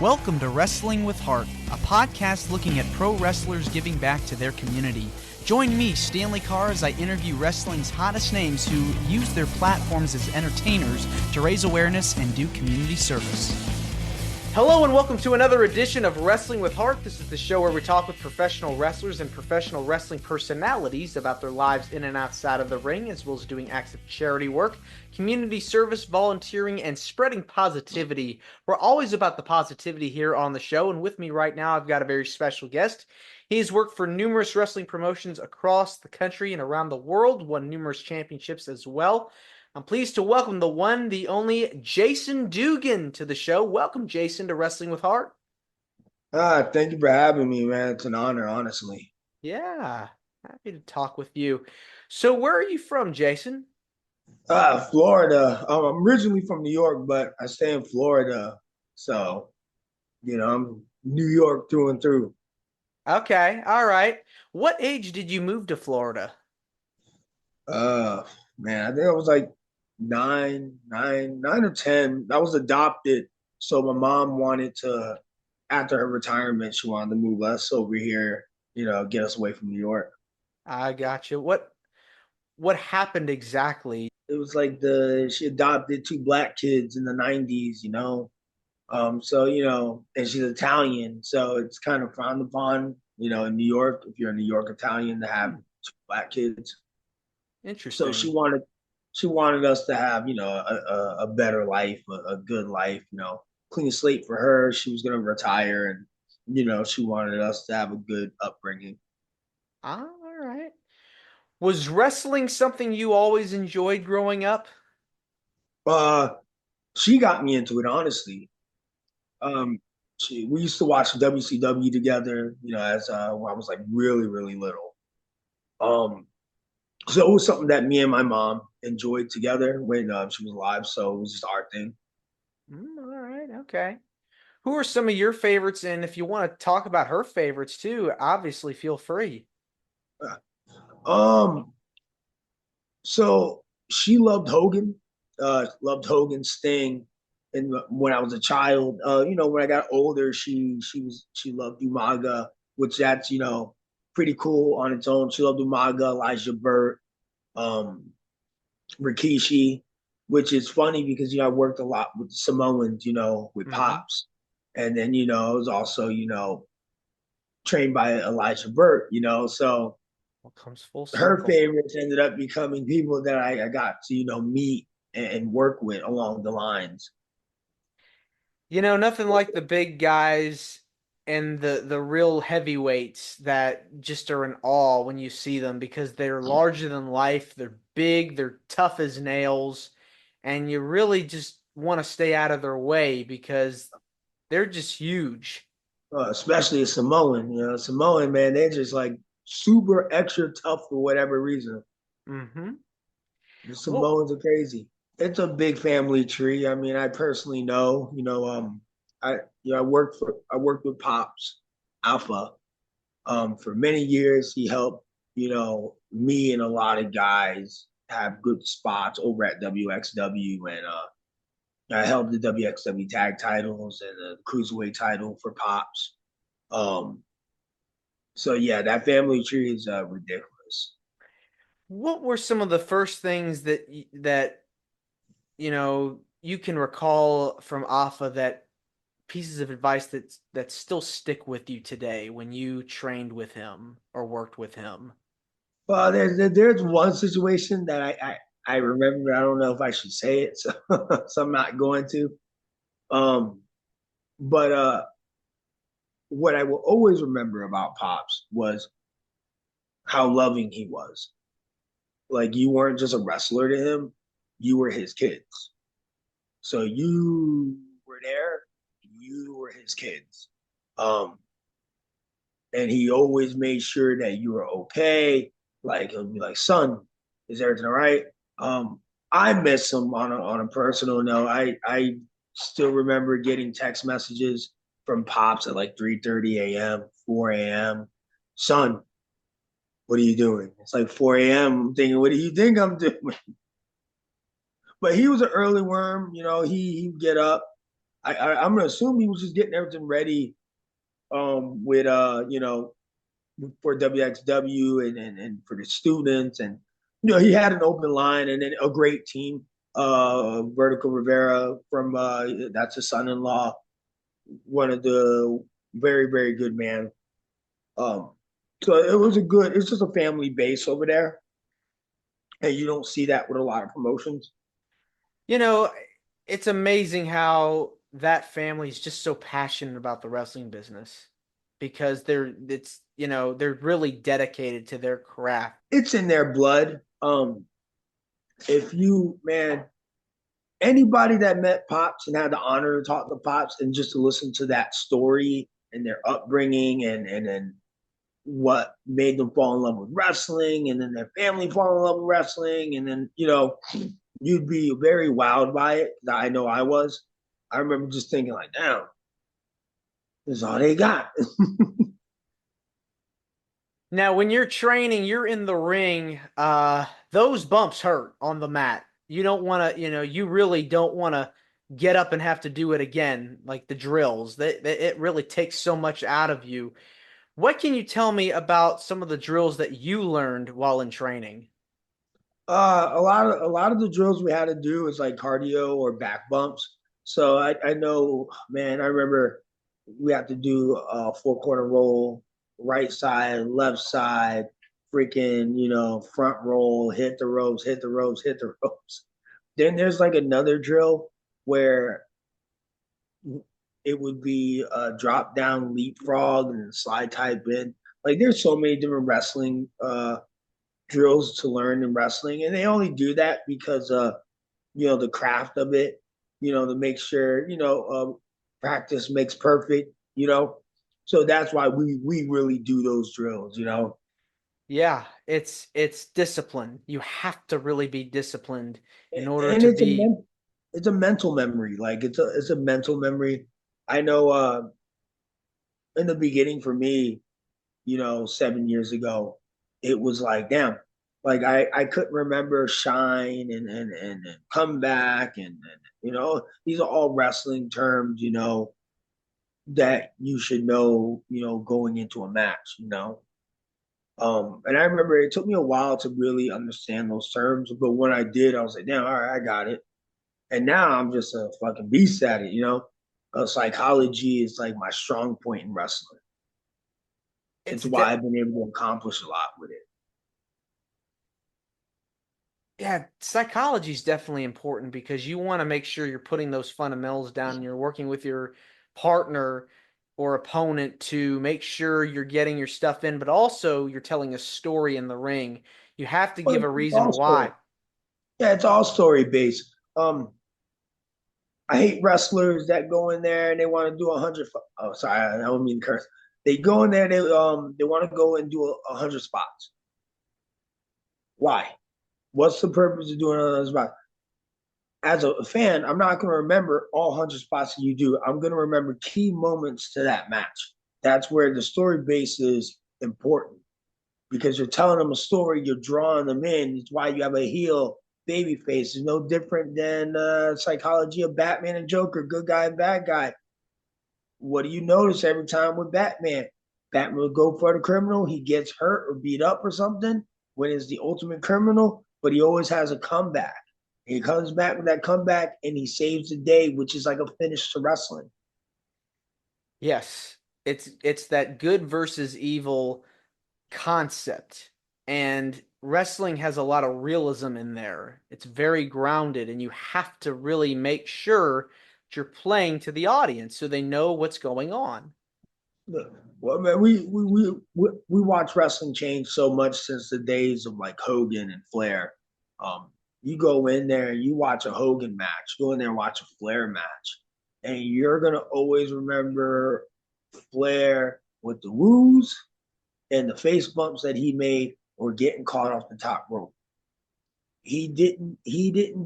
Welcome to Wrestling with Heart, a podcast looking at pro wrestlers giving back to their community. Join me, Stanley Carr, as I interview wrestling's hottest names who use their platforms as entertainers to raise awareness and do community service. Hello and welcome to another edition of Wrestling with Heart. This is the show where we talk with professional wrestlers and professional wrestling personalities about their lives in and outside of the ring, as well as doing acts of charity work, community service, volunteering, and spreading positivity. We're always about the positivity here on the show, and with me right now I've got a very special guest. He has worked for numerous wrestling promotions across the country and around the world, won numerous championships as well. I'm pleased to welcome the one, the only Jason Dugan to the show. Welcome, Jason, to Wrestling with Heart. Thank you for having me, man. It's an honor, honestly. Yeah, happy to talk with you. So where are you from, Jason? Florida. I'm originally from New York, but I stay in Florida. So, I'm New York through and through. Okay, all right. What age did you move to Florida? Man, I think I was like nine or 10. I was adopted. So my mom wanted to, after her retirement, she wanted to move us over here, get us away from New York. I got you. What happened exactly? It was like she adopted two black kids in the 90s, and she's Italian, so it's kind of frowned upon, in New York, if you're a New York Italian, to have two black kids. So Interesting. she wanted us to have, a better life, a good life, clean slate for her. She was gonna retire, and she wanted us to have a good upbringing. All right. Was wrestling something you always enjoyed growing up? Uh, she got me into it, honestly. Um, we used to watch WCW together, as when I was like really, really little. Um, so it was something that me and my mom enjoyed together when she was alive. So it was just our thing. All right, okay. Who are some of your favorites? And if you want to talk about her favorites too, obviously feel free. Um, so she loved Hogan, Sting, and when I was a child, when I got older, she loved Umaga, which that's pretty cool on its own. She loved Umaga, Elijah Burt, um, Rikishi, which is funny because I worked a lot with Samoans, with Pops, and then I was also trained by Elijah Burt, so What comes full her circle? favorites ended up becoming people that I got to meet and work with along the lines. Nothing like the big guys and the real heavyweights that just are in awe when you see them because they're larger than life, they're big, they're tough as nails, and you really just want to stay out of their way because they're just huge. Especially a Samoan, Samoan man, they're just like super extra tough for whatever reason. Mm-hmm. The Well, Samoans are crazy. It's a big family tree. I mean, I personally know, I worked with Pops, Afa, for many years. He helped, me and a lot of guys have good spots over at WXW, and I held the WXW tag titles and the cruiserweight title for Pops. Um, so yeah, that family tree is ridiculous. what were some of the first things that you can recall from Afa, that pieces of advice that still stick with you today when you trained with him or worked with him? Well, there's one situation that I remember. I don't know if I should say it, so, so I'm not going to. Um, but what I will always remember about Pops was how loving he was. Like, you weren't just a wrestler to him; you were his kids. So you were there. You were his kids. Um, and he always made sure that you were okay. Like, he'll be like, "Son, is everything all right?" Um, I miss him on a personal note. I still remember getting text messages from Pops at like 3:30 a.m., 4 a.m. "Son, what are you doing?" It's like 4 a.m. I'm thinking, "What do you think I'm doing?" But he was an early worm. He'd get up. I'm gonna assume he was just getting everything ready with for WXW and for the students, and he had an open line and then a great team. Vertical Rivera from that's his son-in-law, one of the very very good man. Um, so it was a good. It's just a family base over there, and you don't see that with a lot of promotions. You know, it's amazing how that family is just so passionate about the wrestling business because they're really dedicated to their craft. It's in their blood. If you man, anybody that met Pops and had the honor to talk to Pops and just to listen to that story and their upbringing and what made them fall in love with wrestling and then their family fall in love with wrestling and then you'd be very wowed by it. I know I was. I remember just thinking like, damn, this is all they got. Now, when you're training, you're in the ring, those bumps hurt on the mat. You don't want to, you really don't want to get up and have to do it again, like the drills. It really takes so much out of you. What can you tell me about some of the drills that you learned while in training? A lot of the drills we had to do was like cardio or back bumps. So I know, man, I remember we had to do a four-corner roll, right side, left side, freaking, front roll, hit the ropes, hit the ropes, hit the ropes. Then there's like another drill where it would be a drop down leapfrog and slide type in. Like there's so many different wrestling drills to learn in wrestling, and they only do that because the craft of it, to make sure practice makes perfect. So that's why we really do those drills. Yeah, it's discipline. You have to really be disciplined in order And to be. it's a mental memory. Like it's a mental memory. I know in the beginning for me, 7 years ago, it was like, damn, like I couldn't remember Shine and Comeback and these are all wrestling terms, that you should know, going into a match. And I remember it took me a while to really understand those terms, but when I did, I was like, damn, all right, I got it. And now I'm just a fucking beast at it. Psychology is like my strong point in wrestling. It's It's why de- I've been able to accomplish a lot with it. yeah, psychology is definitely important because you want to make sure you're putting those fundamentals down and you're working with your partner or opponent to make sure you're getting your stuff in, but also you're telling a story in the ring. You have to But give a it's reason all story. why. Yeah, it's all story based. I hate wrestlers that go in there and they want to do 100. Oh, sorry, I don't mean to curse. They go in there, they want to go and do 100 spots. Why? What's the purpose of doing 100 spots? As a fan, I'm not going to remember all 100 spots that you do. I'm going to remember key moments to that match. That's where the story base is important because you're telling them a story, you're drawing them in. It's why you have a heel baby face. It's no different than psychology of Batman and Joker, good guy and bad guy. What do you notice every time with Batman? Batman will go for the criminal, he gets hurt or beat up or something when he's the ultimate criminal, but he always has a comeback. He comes back with that comeback and he saves the day, which is like a finish to wrestling. Yes, it's that good versus evil concept. And wrestling has a lot of realism in there. It's very grounded, and you have to really make sure that you're playing to the audience so they know what's going on. Well, man, we watch wrestling change so much since the days of like Hogan and Flair. Um, you go in there and you watch a Hogan match, go in there and watch a Flair match, and you're gonna always remember Flair with the woos and the face bumps that he made or getting caught off the top rope. He didn't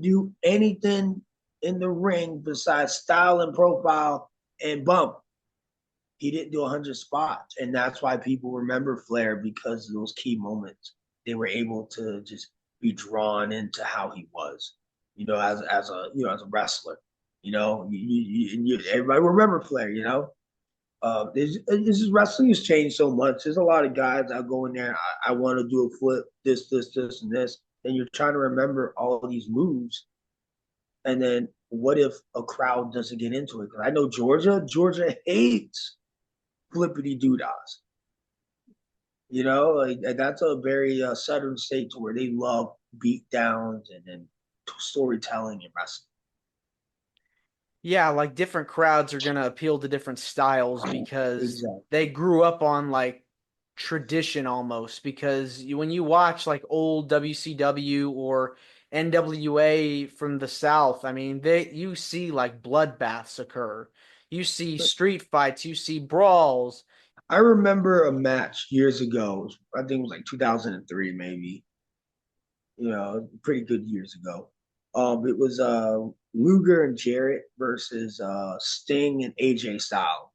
do anything in the ring besides style and profile and bump. He didn't do 100 spots, and that's why people remember Flair because of those key moments. They were able to just be drawn into how he was, as a wrestler. Everybody remember Flair. This wrestling has changed so much. There's a lot of guys that go in there. I want to do a flip, this, and this. And you're trying to remember all of these moves. And then what if a crowd doesn't get into it? Because I know Georgia hates flippity doodas. Like that's a very southern state to where they love beat downs and then storytelling and wrestling. Yeah, like different crowds are gonna appeal to different styles because Exactly. they grew up on like tradition almost. Because when you watch like old WCW or NWA from the South, I mean, you see like bloodbaths occur. You see street fights, you see brawls. I remember a match years ago. I think it was like 2003, maybe. Pretty good years ago. It was Luger and Jarrett versus Sting and AJ Styles,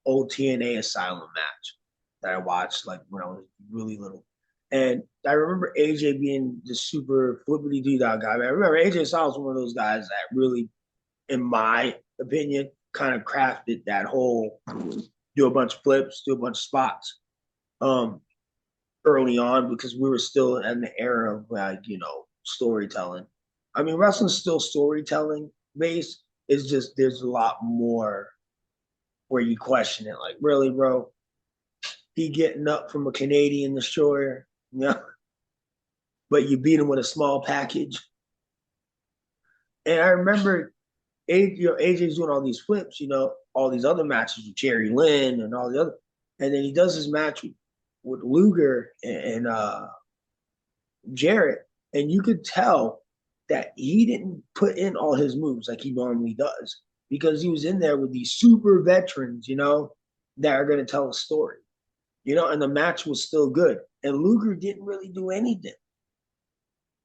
old TNA Asylum match that I watched like when I was really little. And I remember AJ being the super flippity doo-dah guy. I remember AJ Styles was one of those guys that really, in my opinion, kind of crafted that whole do a bunch of flips, do a bunch of spots. Um, Early on because we were still in the era of storytelling. I mean, wrestling's still storytelling based. It's just there's a lot more where you question it. Like, really, bro? He getting up from a Canadian destroyer, but you beat him with a small package. And I remember AJ's doing all these flips, all these other matches with Jerry Lynn and all the other, and then he does his match with Luger and Jarrett, and you could tell that he didn't put in all his moves like he normally does because he was in there with these super veterans, that are going to tell a story, and the match was still good. And Luger didn't really do anything,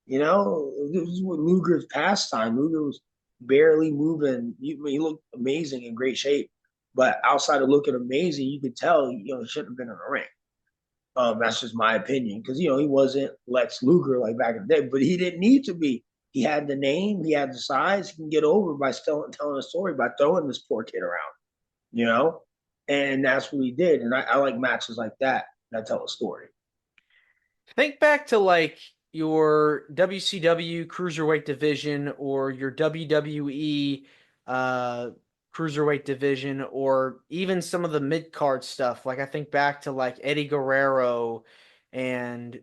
this is what Luger's pastime. Luger was barely moving. He looked amazing, in great shape, but outside of looking amazing, you could tell, he shouldn't have been in the ring. That's just my opinion because he wasn't Lex Luger like back in the day, but he didn't need to be. He had the name, he had the size. He can get over by still telling a story by throwing this poor kid around, you know, and that's what he did. And I like matches like that tell a story. Think back to like your WCW cruiserweight division or your WWE uh cruiserweight division or even some of the mid card stuff. Like I think back to like Eddie Guerrero and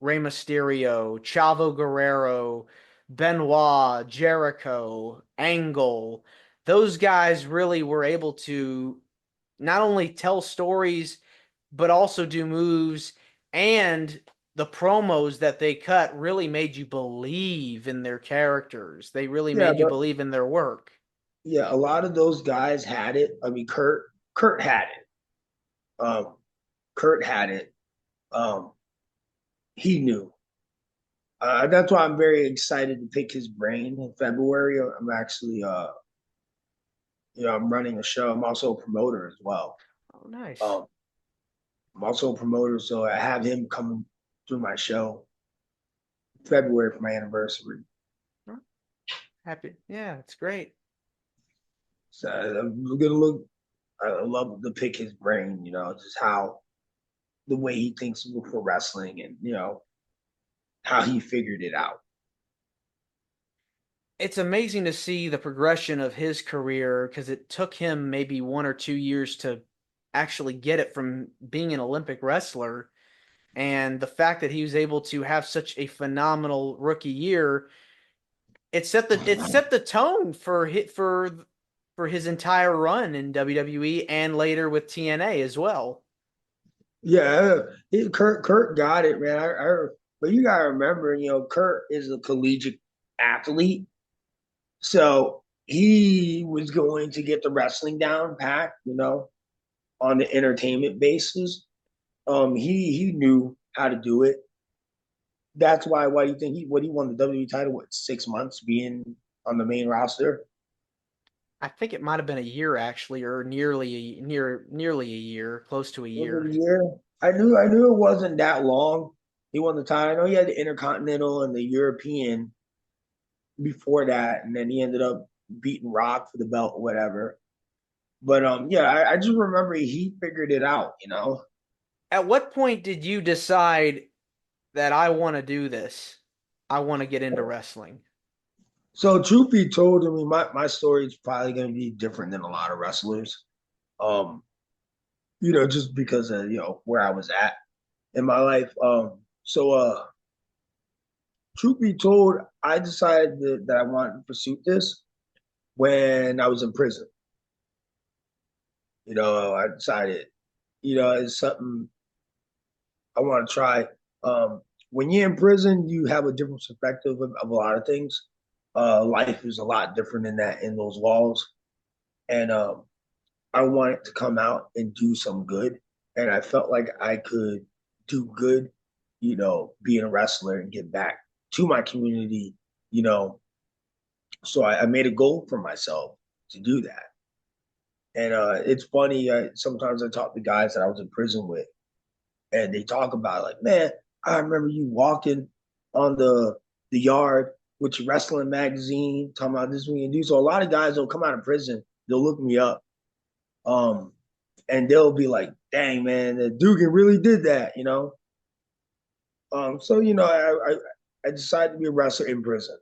Rey Mysterio, Chavo Guerrero, Benoit, Jericho, Angle. Those guys really were able to not only tell stories but also do moves, and the promos that they cut really made you believe in their characters. They really Yeah, made you but believe in their work. yeah, a lot of those guys had it. I mean, Kurt had it. Kurt had it. Um, he knew. That's why I'm very excited to pick his brain in February. I'm actually I'm running a show. I'm also a promoter as well. Oh, nice. Um, I'm also a promoter, so I have him come through my show in February for my anniversary. Happy. Yeah, it's great. So I'm gonna look. I love to pick his brain. Just how the way he thinks for wrestling, and how he figured it out. It's amazing to see the progression of his career because it took him maybe 1 or 2 years to actually get it from being an Olympic wrestler. And the fact that he was able to have such a phenomenal rookie year, it set the tone for his entire run in WWE and later with TNA as well. Yeah, Kurt got it, man. But you gotta remember, Kurt is a collegiate athlete, so he was going to get the wrestling down pat, on the entertainment basis. He knew how to do it. That's why do you think he won the WWE title? What, 6 months being on the main roster? I think it might have been a year actually, or nearly a year, close to a Was it year. a year? I knew it wasn't that long. He won the title. I know he had the Intercontinental and the European before that, and then he ended up beating Rock for the belt or whatever. But yeah, I just remember he figured it out, you know. At what point did you decide that I want to do this? I want to get into wrestling. So truth be told, I mean, my story is probably going to be different than a lot of wrestlers. Um, just because of where I was at in my life. So truth be told, I decided that I wanted to pursue this when I was in prison. I decided, it's something I want to try. When you're in prison, you have a different perspective of a lot of things. Life is a lot different in those walls, and I wanted to come out and do some good, and I felt like I could do good, being a wrestler and give back to my community, you know. So I made a goal for myself to do that, and it's funny. Sometimes I talk to guys that I was in prison with, and they talk about like, man, I remember you walking on the yard with your wrestling magazine, talking about this we can do. So a lot of guys will come out of prison, they'll look me up, um, and they'll be like, dang man, the Dugan really did that. So I decided to be a wrestler in prison.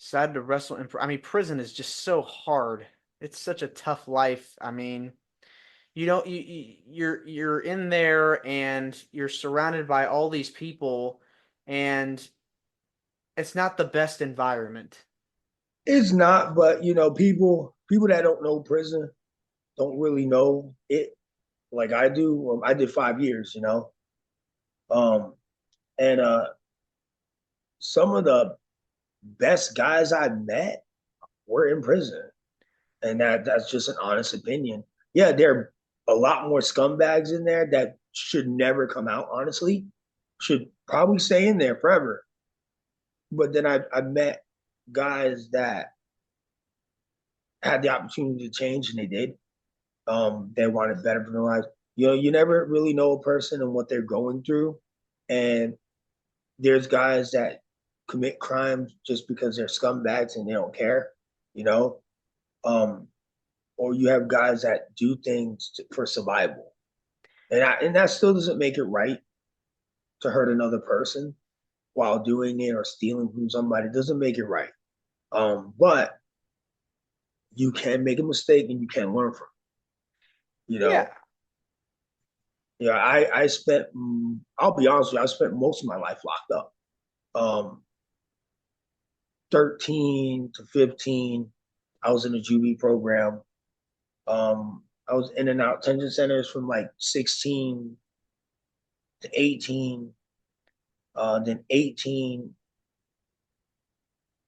Decided to wrestle in. I mean, prison is just so hard. It's such a tough life. I mean, you don't you're in there and you're surrounded by all these people, and it's not the best environment. It's not, but people that don't know prison don't really know it like I do. I did 5 years, um, and some of the best guys I met were in prison, and that's just an honest opinion. Yeah, there are a lot more scumbags in there that should never come out. Honestly, should probably stay in there forever. But then I met guys that had the opportunity to change, and they did. They wanted better for their lives. You never really know a person and what they're going through, and there's guys that commit crimes just because they're scumbags and they don't care, you know. Um, or you have guys that do things for survival, and that still doesn't make it right to hurt another person while doing it or stealing from somebody. It doesn't make it right. But you can make a mistake and you can learn from it, you Yeah. know. Yeah, I spent. I'll be honest with you. I spent most of my life locked up. 13 to 15, I was in a juvie program. I was in and out detention centers from like 16 to 18, then 18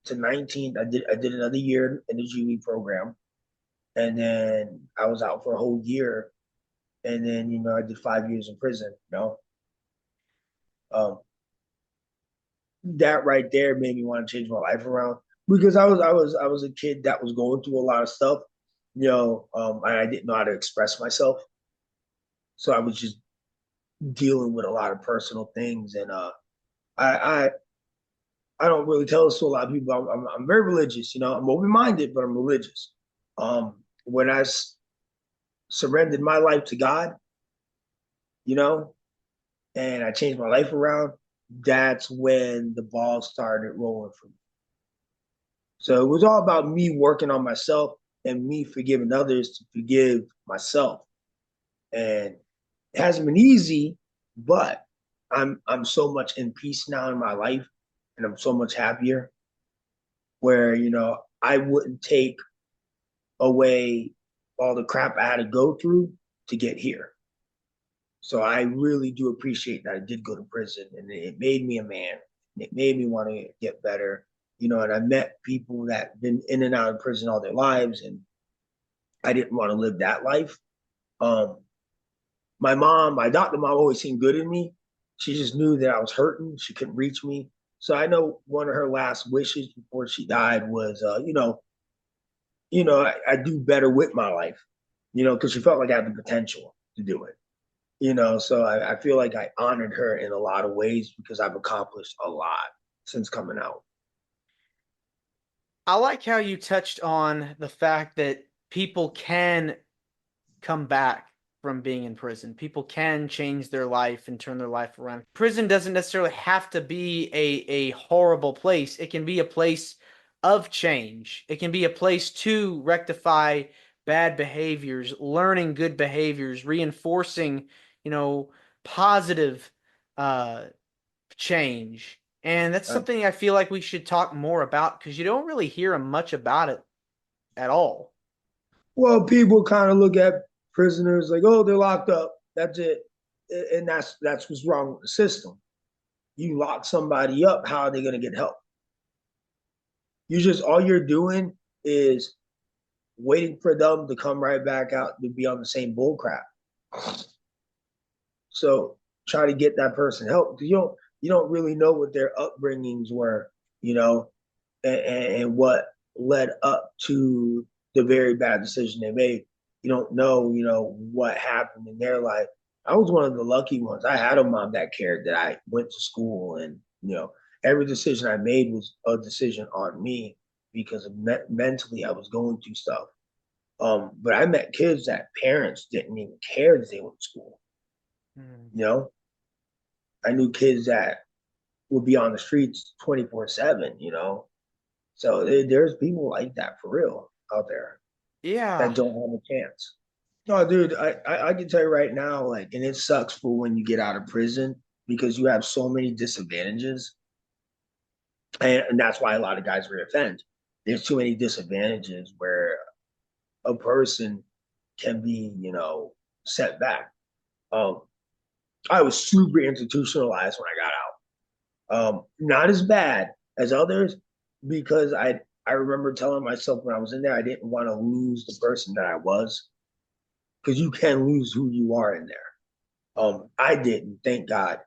to 19. I did another year in the juvie program, and then I was out for a whole year, and then I did 5 years in prison. Um, that right there made me want to change my life around because I was a kid that was going through a lot of stuff, and I didn't know how to express myself, so I was just dealing with a lot of personal things, and I I I don't really tell this to a lot of people. I'm very religious, I'm open minded, but I'm religious. When surrendered my life to God, you know, and I changed my life around, that's when the ball started rolling for me. So it was all about me working on myself and me forgiving others to forgive myself. And it hasn't been easy, but I'm so much in peace now in my life, and I'm so much happier. Where I wouldn't take away all the crap I had to go through to get here. So I really do appreciate that I did go to prison, and it made me a man. It made me want to get better, and I met people that been in and out of prison all their lives, and I didn't want to live that life. Um, my doctor mom always seemed good in me. She just knew that I was hurting. She couldn't reach me. So I know one of her last wishes before she died was, I do better with my life, because she felt like I had the potential to do it. So I feel like I honored her in a lot of ways because I've accomplished a lot since coming out. I like how you touched on the fact that people can come back from being in prison. People can change their life and turn their life around. Prison doesn't necessarily have to be a horrible place. It can be a place of change. It can be a place to rectify bad behaviors, learning good behaviors, reinforcing, you know, positive uh change. And that's Uh, something I feel like we should talk more about because you don't really hear much about it at all. well, people kind of look at prisoners like, oh, they're locked up. That's it, and that's what's wrong with the system. You lock somebody up, how are they going to get help? You just all you're doing is waiting for them to come right back out to be on the same bull crap. So try to get that person help. You don't really know what their upbringings were, you know, and what led up to the very bad decision they made. You don't know, what happened in their life. I was one of the lucky ones. I had a mom that cared that I went to school, and every decision I made was a decision on me because mentally I was going through stuff. But I met kids that parents didn't even care that they went to school. Mm. You know, I knew kids that would be on the streets 24/7. So there's people like that for real out there Yeah. that don't have a chance. No, dude, I can tell you right now, like, and it sucks for when you get out of prison because you have so many disadvantages, and that's why a lot of guys reoffend. There's too many disadvantages where a person can be, set back. Um, I was super institutionalized when I got out. Not as bad as others because I remember telling myself when I was in there I didn't want to lose the person that I was because you can lose who you are in there. I didn't, thank God.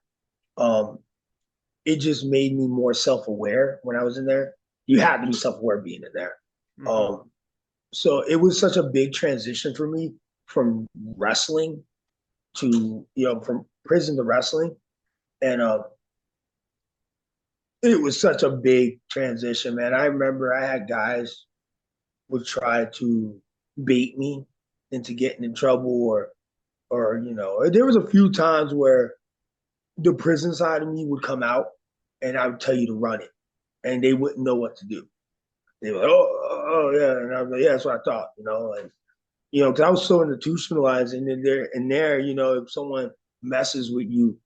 Um, it just made me more self-aware when I was in there. You had to be self-aware being in there. Hmm. Um, so it was such a big transition for me from wrestling to from prison to wrestling, and it was such a big transition, man. I remember I had guys would try to bait me into getting in trouble, or there was a few times where the prison side of me would come out and I would tell you to run it, and they wouldn't know what to do. They were like, oh yeah, and I was like, yeah, that's what I thought, and because I was so institutionalized, and then there, if someone messes with you,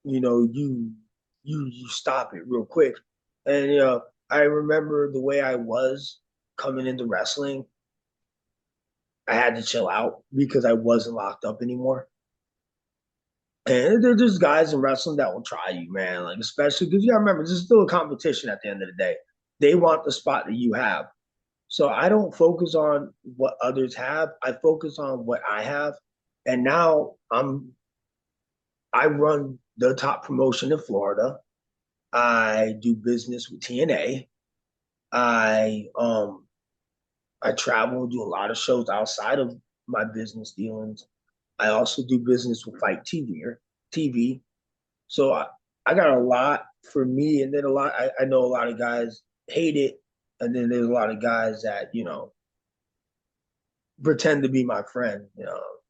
you stop it real quick. And I remember the way I was coming into wrestling. I had to chill out because I wasn't locked up anymore. And there's guys in wrestling that will try you, man. Like especially because you gotta remember, this is still a competition at the end of the day. They want the spot that you have. So I don't focus on what others have. I focus on what I have. And now I run the top promotion in Florida. I do business with TNA. I travel, do a lot of shows outside of my business dealings. I also do business with Fight TV or TV. So I got a lot for me, and then I know a lot of guys hate it, and then there's a lot of guys that pretend to be my friend.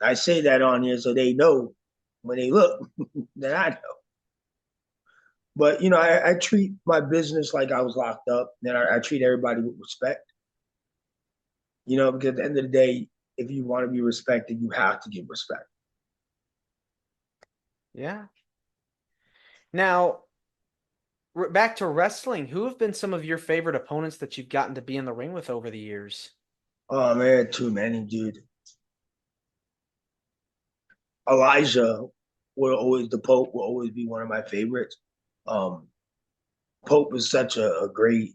I say that on here so they know when they look that I know. But I treat my business like I was locked up, and I treat everybody with respect. Because at the end of the day, if you want to be respected, you have to give respect. Yeah. Now, back to wrestling. Who have been some of your favorite opponents that you've gotten to be in the ring with over the years? Oh man, too many, dude. Elijah the Pope will always be one of my favorites. Um, Pope is such a great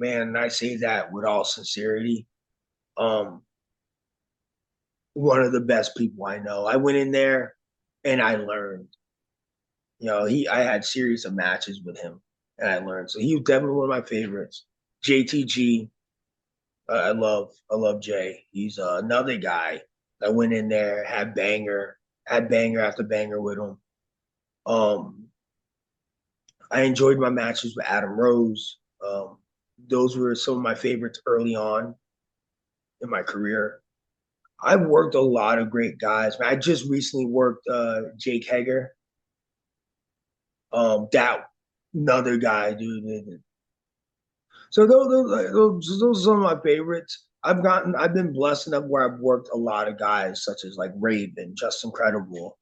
man, and I say that with all sincerity. Um, one of the best people I know. I went in there and I learned. I had series of matches with him, and I learned. So he was definitely one of my favorites. JTG, I love Jay. He's another guy that went in there, had banger after banger with him. Um, I enjoyed my matches with Adam Rose. Those were some of my favorites early on in my career. I've worked a lot of great guys. I just recently worked Jake Hager. That another guy, dude. So those are some of my favorites. I've been blessed enough where I've worked a lot of guys such as like Raven, Just Incredible,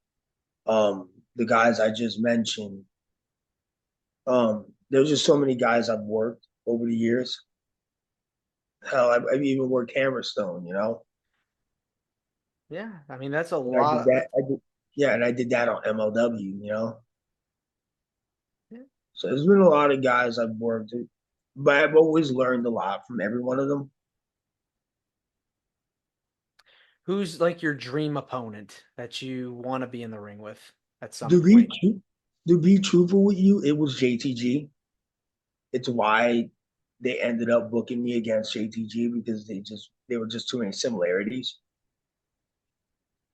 the guys I just mentioned. There's just so many guys I've worked over the years. Hell, I've even worked Hammerstone, you know. Yeah, I mean that's a And I did lot. that. Yeah, and I did that on MLW, you know. Yeah. So there's been a lot of guys I've worked with, but I've always learned a lot from every one of them. Who's like your dream opponent that you want to be in the ring with at some To be point? to be truthful with you, it was JTG. It's why they ended up booking me against JTG because they were just too many similarities.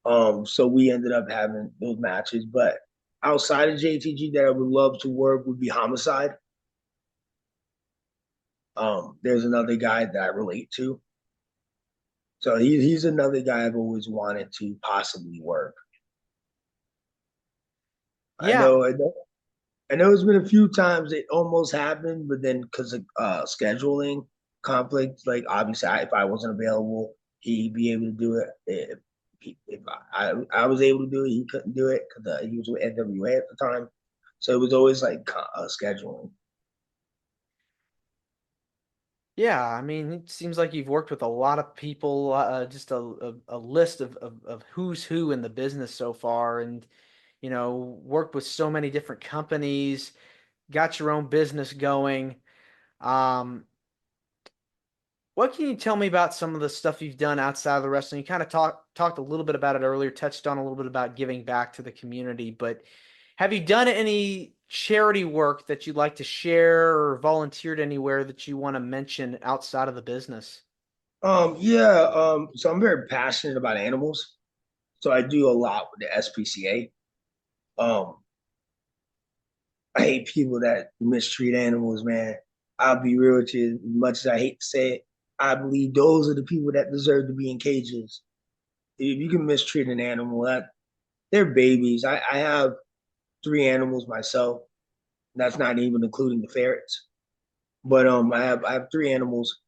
So we ended up having those matches. But outside of JTG, that I would love to work would be Homicide. There's another guy that I relate to. So he's another guy I've always wanted to possibly work. I Yeah, know, I know, I know. It's been a few times it almost happened, but then because of scheduling conflict, like obviously, if I wasn't available, he'd be able to do it. If I was able to do it, he couldn't do it because he was with NWA at the time. So it was always like scheduling. yeah. I mean, it seems like you've worked with a lot of people, just a list of who's who in the business so far, and worked with so many different companies, got your own business going. Um, what can you tell me about some of the stuff you've done outside of the wrestling? You kind of talked a little bit about it earlier, touched on a little bit about giving back to the community, but have you done any charity work that you'd like to share or volunteered anywhere that you want to mention outside of the business? Yeah. So I'm very passionate about animals. So I do a lot with the SPCA. I hate people that mistreat animals, man. I'll be real with you. As much as I hate to say it, I believe those are the people that deserve to be in cages. If you can mistreat an animal, that they're babies. I have three animals myself. That's not even including the ferrets. But I have three animals.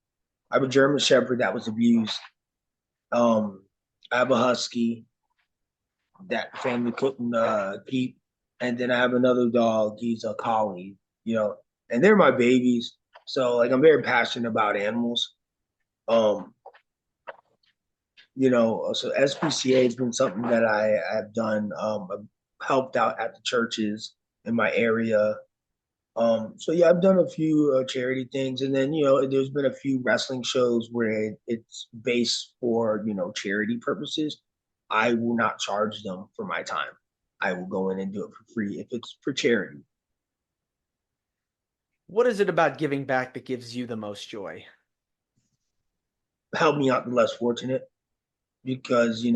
I have a German Shepherd that was abused. Um, I have a Husky that family couldn't keep, and then I have another dog. He's a collie, you know, and they're my babies. So like I'm very passionate about animals. Um, so SPCA has been something that I have done. I've helped out at the churches in my area. So yeah, I've done a few charity things, and then there's been a few wrestling shows where it's based for charity purposes. I will not charge them for my time. I will go in and do it for free if it's for charity. What is it about giving back that gives you the most joy? Help me out the less fortunate because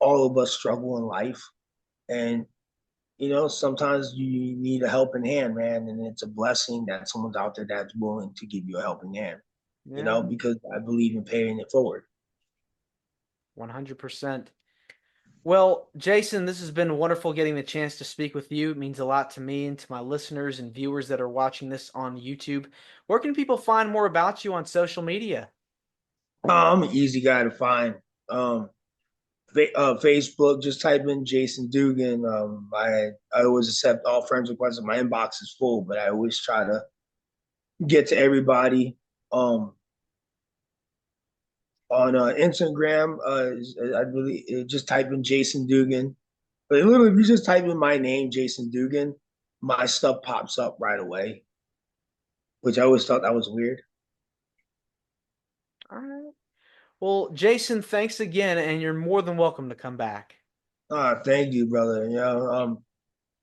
all of us struggle in life, and sometimes you need a helping hand, man, and it's a blessing that someone's out there that's willing to give you a helping hand. Yeah, Because I believe in paying it forward. 100%. Well, Jason, this has been wonderful getting the chance to speak with you. It means a lot to me and to my listeners and viewers that are watching this on YouTube. Where can people find more about you on social media? I'm an easy guy to find. Um, Facebook, just type in Jason Dugan. I always accept all friends requests. My inbox is full, but I always try to get to everybody. Um, on Instagram, I really just type in Jason Dugan. But literally, if you just type in my name, Jason Dugan, my stuff pops up right away, which I always thought that was weird. All right. Well, Jason, thanks again, and you're more than welcome to come back. Thank you, brother.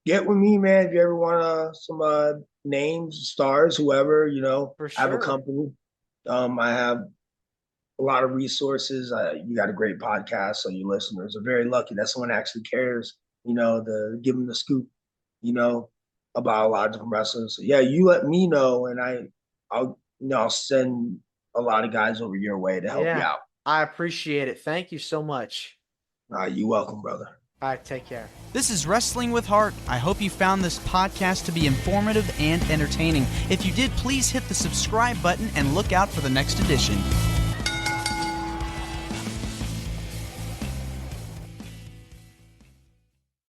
Get with me, man. If you ever want some names, stars, whoever, For I have a sure. company. I have a lot of resources. You got a great podcast, so your listeners are very lucky that someone actually cares, to give them the scoop, you know, about a lot of different wrestlers. So yeah, you let me know, and I'll I'll send a lot of guys over your way to help you Yeah, out. I appreciate it. Thank you so much. You're welcome, brother. All right, take care. This is Wrestling with Heart. I hope you found this podcast to be informative and entertaining. If you did, please hit the subscribe button and look out for the next edition.